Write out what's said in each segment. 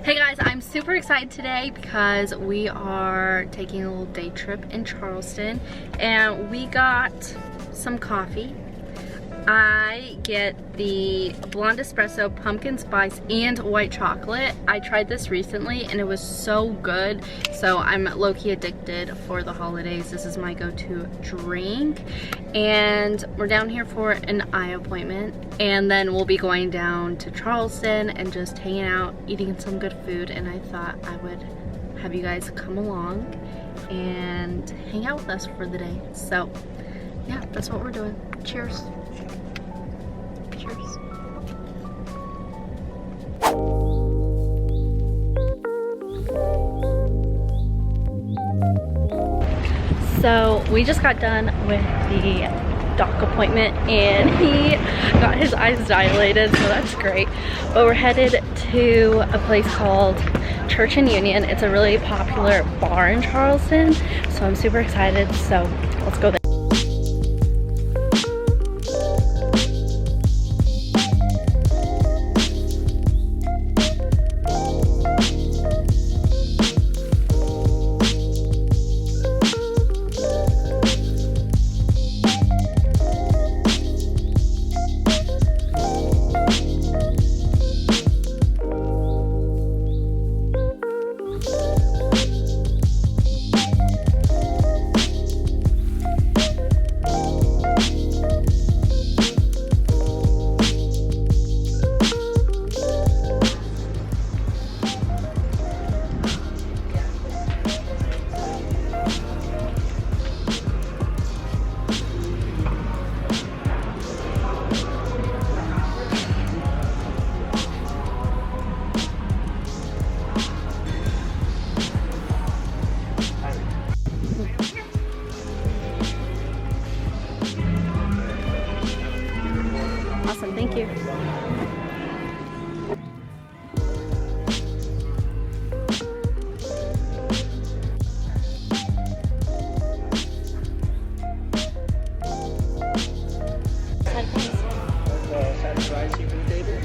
Hey guys, I'm super excited today because we are taking a little day trip in Charleston and we got some coffee. I get the blonde espresso, pumpkin spice, and white chocolate. I tried this recently and it was so good. So I'm low-key addicted for the holidays. This is my go-to drink. And we're down here for an eye appointment. And then we'll be going down to Charleston and just hanging out, eating some good food. And I thought I would have you guys come along and hang out with us for the day. So yeah, that's what we're doing. Cheers. Cheers. So we just got done with the doc appointment and he got his eyes dilated, so that's great. But we're headed to a place called Church and Union. It's a really popular bar in Charleston, so I'm super excited. So let's go there. Awesome, thank you.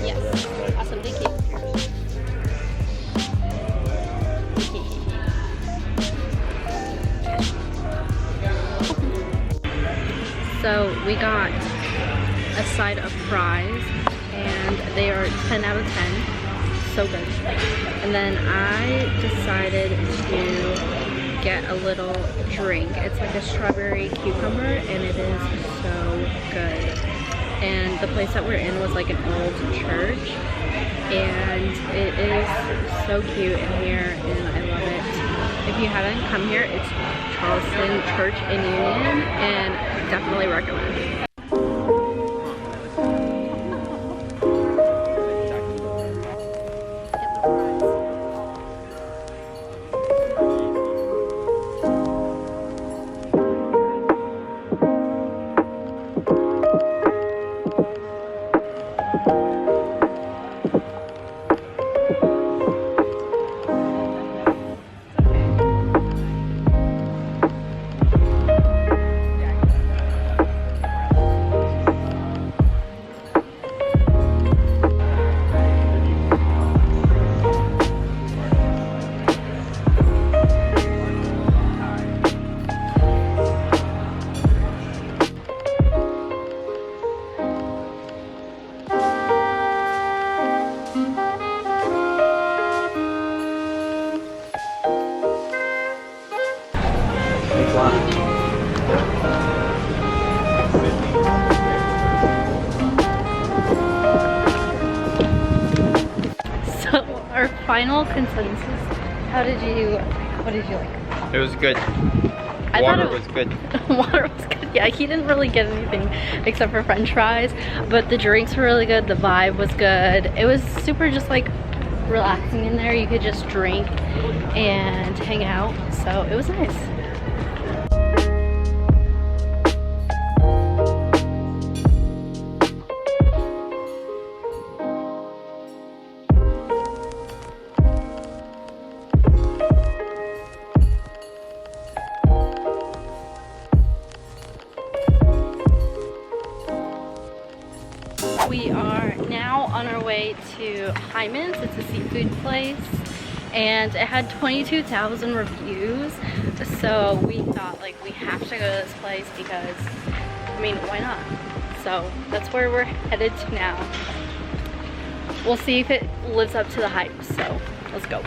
Yes. Awesome, thank you. So we got a side of fries and they are 10 out of 10, so good. And then I decided to get a little drink. It's like a strawberry cucumber and it is so good. And the place that we're in was like an old church and it is so cute in here and I love it. If you haven't come here, it's Charleston Church and Union and definitely recommend. So our final consensus, what did you like? It was good. I Water thought was good. Water was good. Yeah, he didn't really get anything except for french fries, but the drinks were really good, the vibe was good. It was super just like relaxing in there. You could just drink and hang out, so it was nice. We are now on our way to Hyman's. It's a seafood place and it had 22,000 reviews, so we thought like we have to go to this place because, I mean, why not? So that's where we're headed to now. We'll see if it lives up to the hype, so let's go.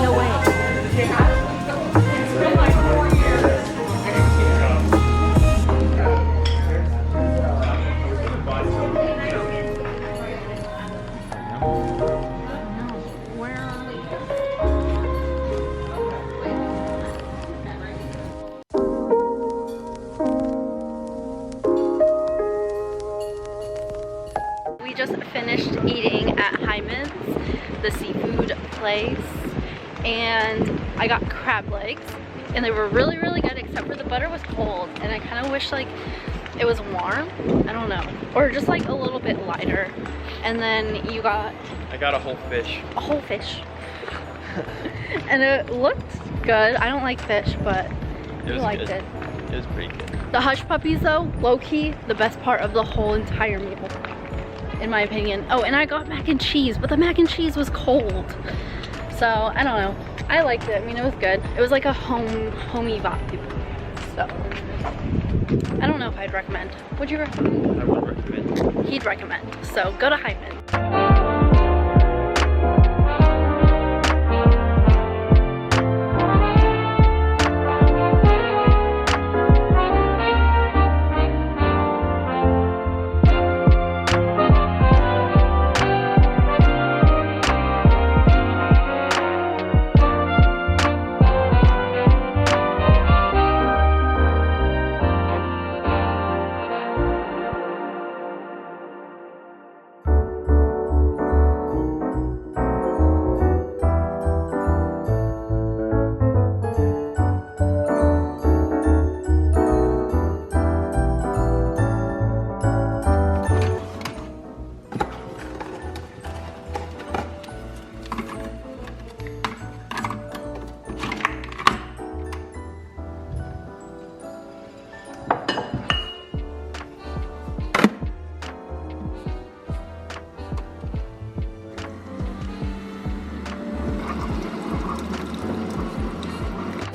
No way. Just finished eating at Hyman's, the seafood place, and I got crab legs and they were really good, except for the butter was cold and I kind of wish like it was warm, I don't know, or just like a little bit lighter. And then you got, I got a whole fish and it looked good. I don't like fish, but I liked it. It was pretty good. The hush puppies though, low-key the best part of the whole entire meal, in my opinion. Oh, and I got mac and cheese, but the mac and cheese was cold. So, I don't know. I liked it. I mean, it was good. It was like a homey vibe. So, I don't know if I'd recommend. Would you recommend? I would recommend. He'd recommend. So, go to Hyman.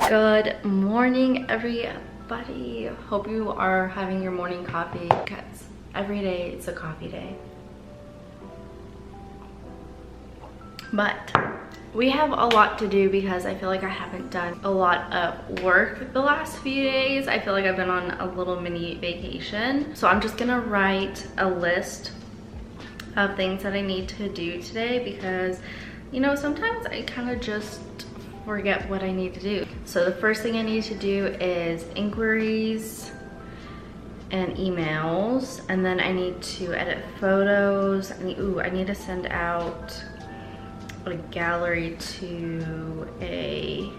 Good morning, everybody. Hope you are having your morning coffee, because every day it's a coffee day. But we have a lot to do because I feel like I haven't done a lot of work the last few days. I feel like I've been on a little mini vacation. So I'm just gonna write a list of things that I need to do today because, you know, sometimes I kind of just forget what I need to do. So the first thing I need to do is inquiries and emails, and then I need to edit photos. I need to send out a gallery to a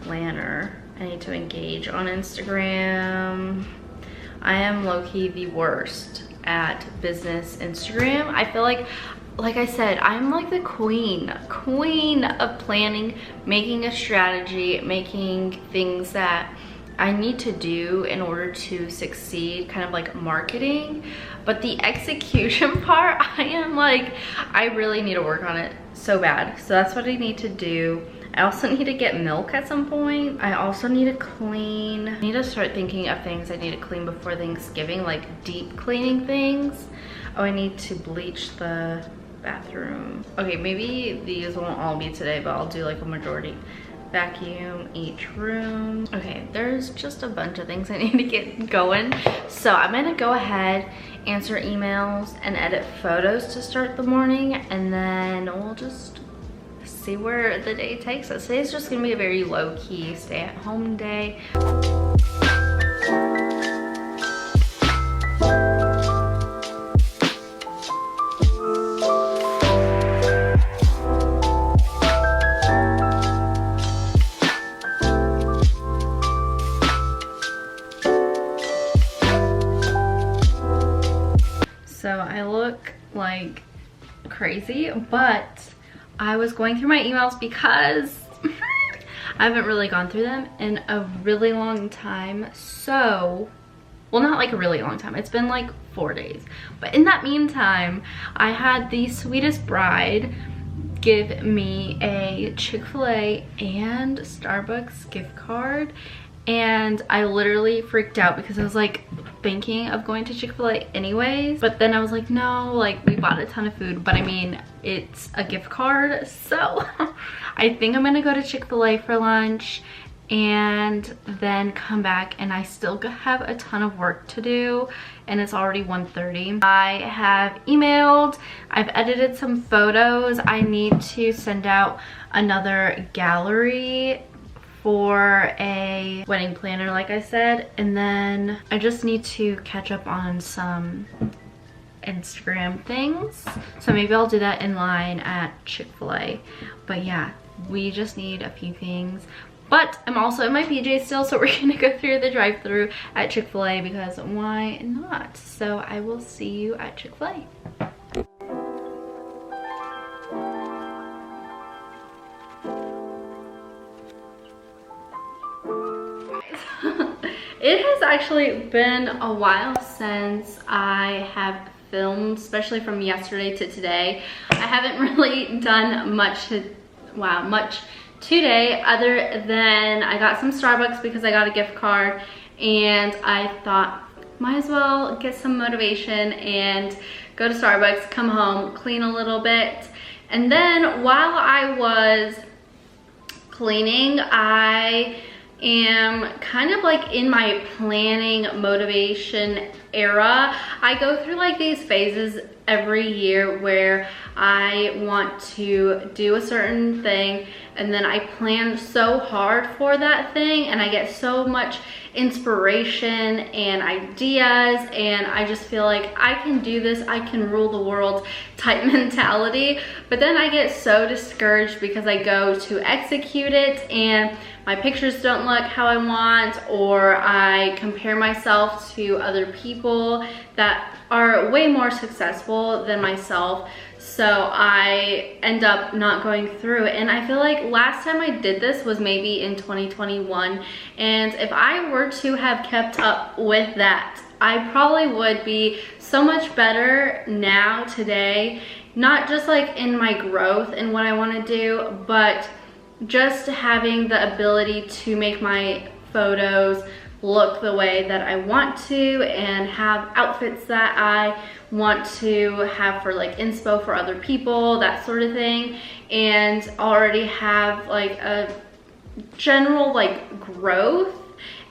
planner. I need to engage on Instagram. I am low-key the worst at business Instagram. I feel like I said, I'm like the queen of planning, making a strategy, making things that I need to do in order to succeed, kind of like marketing. But the execution part, I really need to work on it so bad. So that's what I need to do. I also need to get milk at some point. I also need to clean. I need to start thinking of things I need to clean before Thanksgiving, like deep cleaning things. Oh, I need to bleach the bathroom. Okay, maybe these won't all be today, but I'll do like a majority. Vacuum each room. Okay, there's just a bunch of things I need to get going. So I'm gonna go ahead, answer emails, and edit photos to start the morning, and then we'll just see where the day takes us. Today's just gonna be a very low-key stay-at-home day. So I look like crazy, but I was going through my emails because I haven't really gone through them in a really long time. So, well, not like a really long time. It's been like 4 days. But in that meantime, I had the sweetest bride give me a Chick-fil-A and Starbucks gift card. And I literally freaked out because I was like thinking of going to Chick-fil-A anyways. But then I was like, no, like we bought a ton of food. But I mean, it's a gift card. So I think I'm gonna go to Chick-fil-A for lunch and then come back, and I still have a ton of work to do, and it's already 1:30. I have emailed, I've edited some photos. I need to send out another gallery for a wedding planner, like I said, and then I just need to catch up on some Instagram things, so maybe I'll do that in line at Chick-fil-A. But yeah, we just need a few things. But I'm also in my PJs still, so we're gonna go through the drive-thru at Chick-fil-A because why not? So I will see you at Chick-fil-A. It has actually been a while since I have filmed, especially from yesterday to today. I haven't really done much today other than I got some Starbucks because I got a gift card, and I thought might as well get some motivation and go to Starbucks, come home, clean a little bit. And then while I was cleaning, I am kind of like in my planning motivation era. I go through like these phases every year where I want to do a certain thing, and then I plan so hard for that thing, and I get so much inspiration and ideas, and I just feel like I can do this, I can rule the world type mentality. But then I get so discouraged because I go to execute it and my pictures don't look how I want, or I compare myself to other people that are way more successful than myself. So I end up not going through. And I feel like last time I did this was maybe in 2021. And if I were to have kept up with that, I probably would be so much better now today. Not just like in my growth and what I want to do, but just having the ability to make my photos look the way that I want to, and have outfits that I want to have for like inspo for other people, that sort of thing, and already have like a general like growth.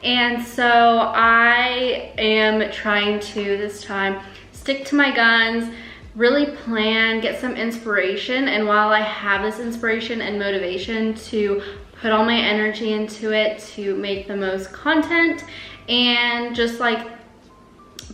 And so I am trying to this time stick to my guns, really plan, get some inspiration, and while I have this inspiration and motivation to put all my energy into it to make the most content and just like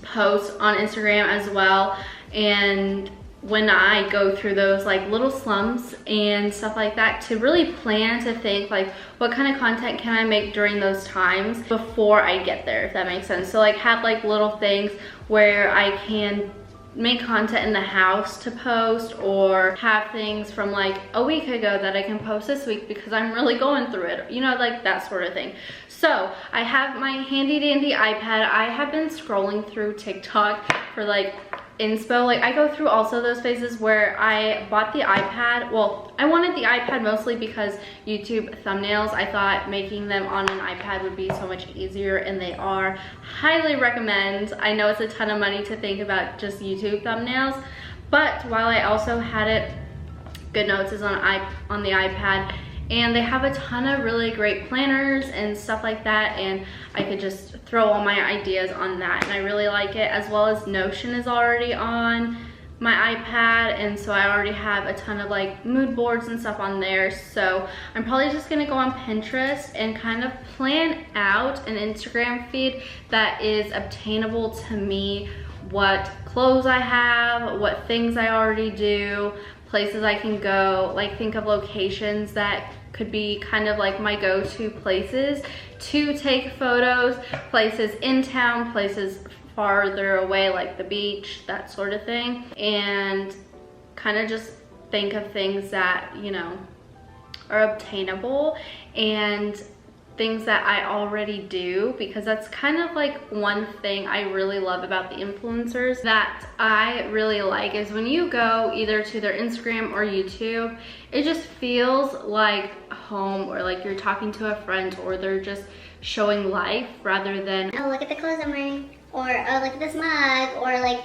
post on Instagram as well. And when I go through those like little slumps and stuff like that, to really plan to think like what kind of content can I make during those times before I get there, if that makes sense. So like have like little things where I can make content in the house to post, or have things from like a week ago that I can post this week because I'm really going through it, you know, like that sort of thing. So I have my handy dandy iPad. I have been scrolling through TikTok for like inspo. Like I go through also those phases where I bought the iPad. Well, I wanted the iPad mostly because YouTube thumbnails, I thought making them on an iPad would be so much easier, and they are. Highly recommend. I know it's a ton of money to think about just YouTube thumbnails, but while I also had it, GoodNotes is on the iPad, and they have a ton of really great planners and stuff like that, and I could just throw all my ideas on that, and I really like it. As well as Notion is already on my iPad, and so I already have a ton of like mood boards and stuff on there. So I'm probably just gonna go on Pinterest and kind of plan out an Instagram feed that is obtainable to me, what clothes I have, what things I already do, places I can go, like think of locations that could be kind of like my go-to places to take photos, places in town, places farther away like the beach, that sort of thing, and kind of just think of things that, you know, are obtainable and things that I already do, because that's kind of like one thing I really love about the influencers that I really like is when you go either to their Instagram or YouTube, it just feels like home, or like you're talking to a friend, or they're just showing life rather than, oh, look at the clothes I'm wearing, or oh, look at this mug, or like,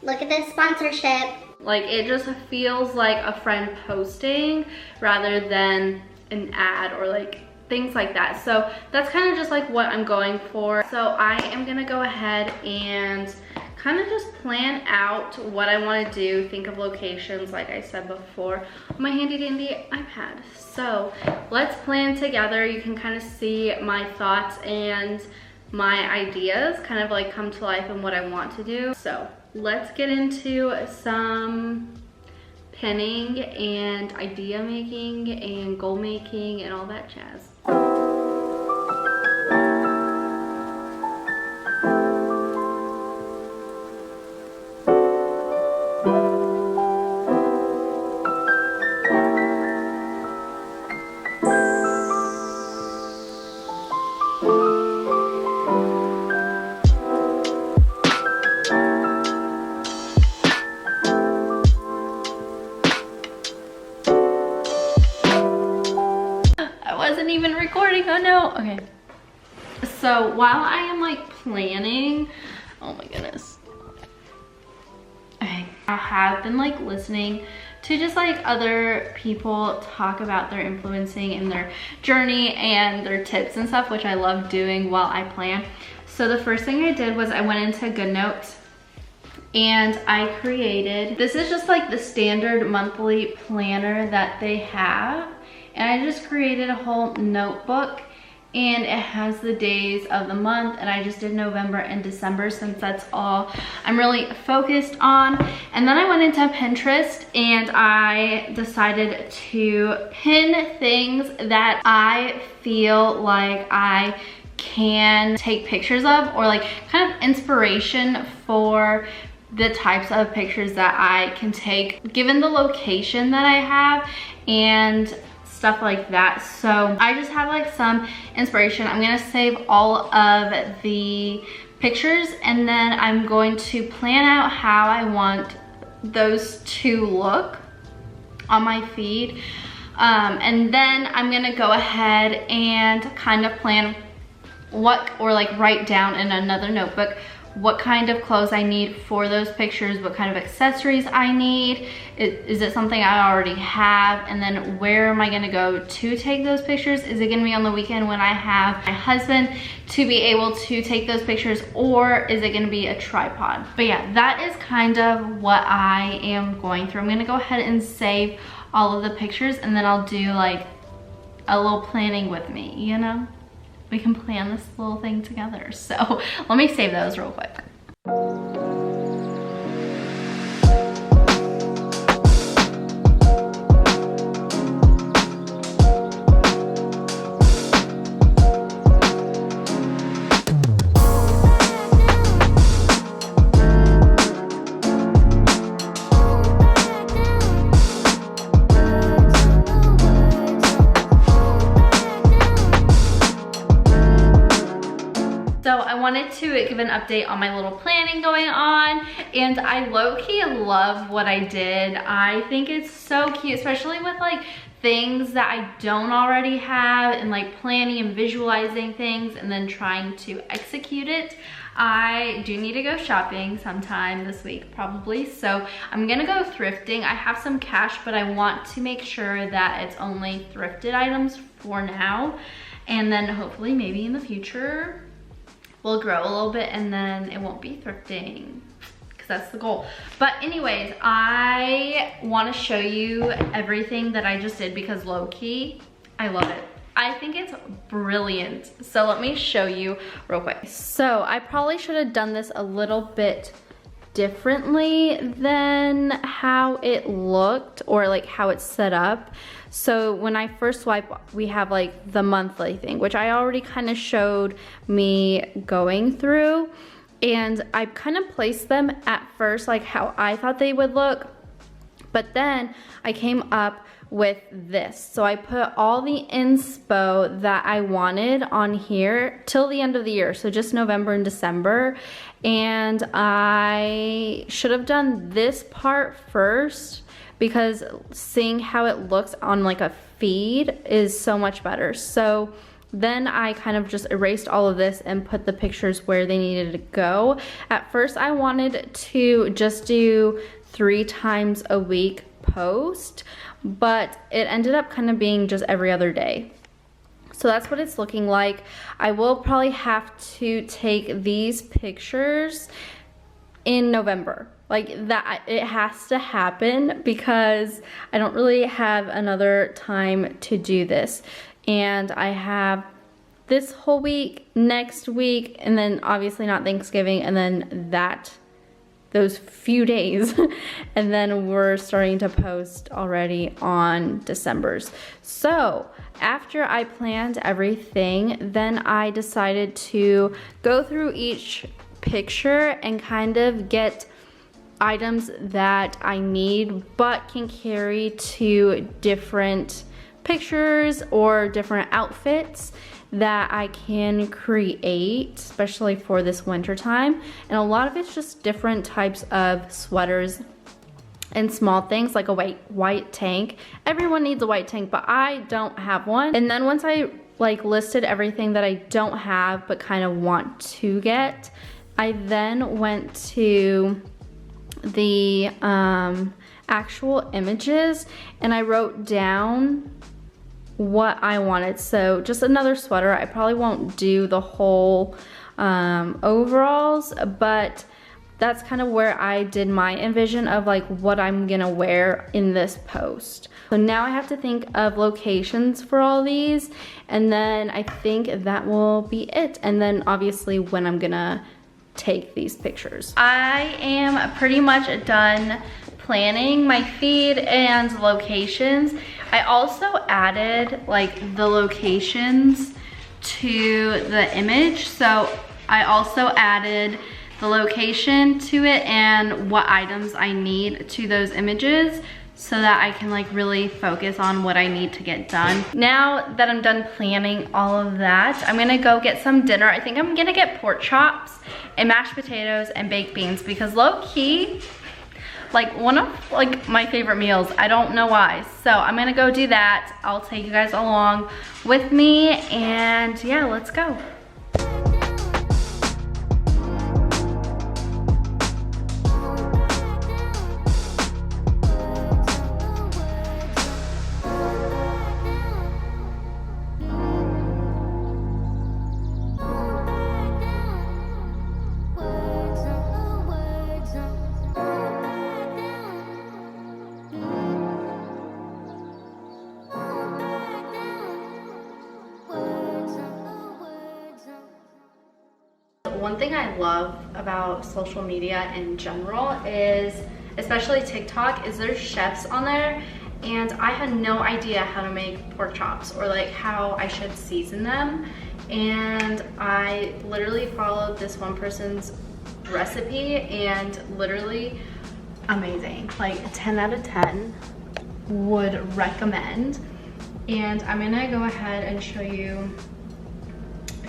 look at this sponsorship. Like, it just feels like a friend posting rather than an ad or like things like that. So that's kind of just like what I'm going for. So I am gonna go ahead and kind of just plan out what I want to do, think of locations like I said before on my handy dandy iPad. So let's plan together. You can kind of see my thoughts and my ideas kind of like come to life and what I want to do. So let's get into some pinning and idea making and goal making and all that jazz. Even recording, oh no. Okay, so while I am like planning, oh my goodness, okay, I have been like listening to just like other people talk about their influencing and their journey and their tips and stuff, which I love doing while I plan. So the first thing I did was I went into GoodNotes and I created, this is just like the standard monthly planner that they have. And I just created a whole notebook, and it has the days of the month, and I just did November and December since that's all I'm really focused on. And then I went into Pinterest and I decided to pin things that I feel like I can take pictures of, or like kind of inspiration for the types of pictures that I can take given the location that I have and stuff like that. So I just have like some inspiration. I'm gonna save all of the pictures, and then I'm going to plan out how I want those to look on my feed. And then I'm gonna go ahead and kind of plan what, or like write down in another notebook what kind of clothes I need for those pictures, what kind of accessories I need. Is it something I already have? And then where am I gonna go to take those pictures? Is it gonna be on the weekend when I have my husband to be able to take those pictures, or is it gonna be a tripod? But yeah, that is kind of what I am going through. I'm gonna go ahead and save all of the pictures, and then I'll do like a little planning with me, you know? We can plan this little thing together. So let me save those real quick. So I wanted to give an update on my little planning going on, and I low-key love what I did. I think it's so cute, especially with like things that I don't already have, and like planning and visualizing things and then trying to execute it. I do need to go shopping sometime this week probably, so I'm gonna go thrifting. I have some cash, but I want to make sure that it's only thrifted items for now, and then hopefully maybe in the future will grow a little bit and then it won't be thrifting, because that's the goal. But anyways, I want to show you everything that I just did, because low-key I love it. I think it's brilliant. So let me show you real quick. So I probably should have done this a little bit differently than how it looked, or like how it's set up. So when I first swipe, we have like the monthly thing, which I already kind of showed me going through, and I kind of placed them at first like how I thought they would look, but then I came up with this. So I put all the inspo that I wanted on here till the end of the year, so just November and December. And I should have done this part first because seeing how it looks on like a feed is so much better. So then I kind of just erased all of this and put the pictures where they needed to go. At first I wanted to just do 3 times a week post, but it ended up kind of being just every other day. So that's what it's looking like. I will probably have to take these pictures in November. Like that, it has to happen because I don't really have another time to do this. And I have this whole week, next week, and then obviously not Thanksgiving, and then those few days. And then we're starting to post already on December's. So after I planned everything, then I decided to go through each picture and kind of get items that I need but can carry to different pictures or different outfits that I can create, especially for this winter time. And a lot of it's just different types of sweaters and small things like a white tank. Everyone needs a white tank, but I don't have one. And then once I like listed everything that I don't have but kind of want to get, I then went to the actual images and I wrote down what I wanted. So just another sweater. I probably won't do the whole overalls, but that's kind of where I did my envision of like what I'm gonna wear in this post. So now I have to think of locations for all these, and then I think that will be it. And then obviously when I'm gonna take these pictures. I am pretty much done planning my feed and locations. I also added like the locations to the image. So I also added the location to it and what items I need to those images so that I can like really focus on what I need to get done. Now that I'm done planning all of that, I'm gonna go get some dinner. I think I'm gonna get pork chops and mashed potatoes and baked beans because low key, like one of like my favorite meals. I don't know why. So I'm gonna go do that. I'll take you guys along with me and yeah, let's go. One thing I love about social media in general is, especially TikTok, is there's chefs on there, and I had no idea how to make pork chops or like how I should season them. And I literally followed this one person's recipe and literally amazing. Like 10 out of 10 would recommend. And I'm gonna go ahead and show you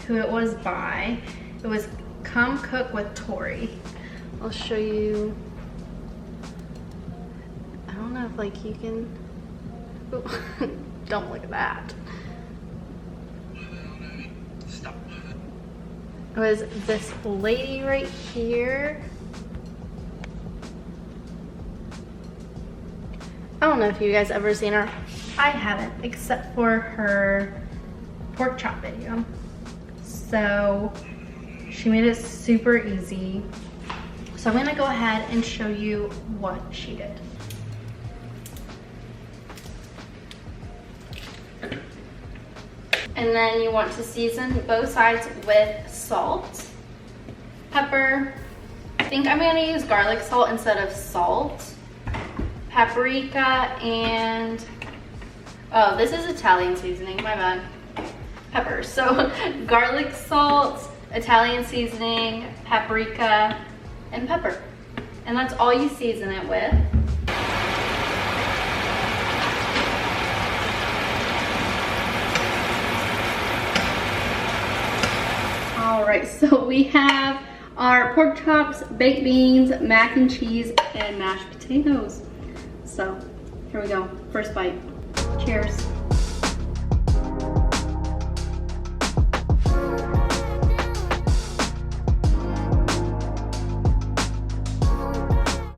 who it was by. It was Come Cook with Tori. I'll show you. I don't know if like you can. Ooh, don't look at that. Stop. It was this lady right here. I don't know if you guys ever seen her. I haven't, except for her pork chop video. So she made it super easy. So I'm gonna go ahead and show you what she did. And then you want to season both sides with salt, pepper. I think I'm gonna use garlic salt instead of salt. Paprika and, oh, this is Italian seasoning, my bad. Pepper. So garlic salt, Italian seasoning, paprika, and pepper. And that's all you season it with. All right, so we have our pork chops, baked beans, mac and cheese, and mashed potatoes. So here we go, first bite. Cheers.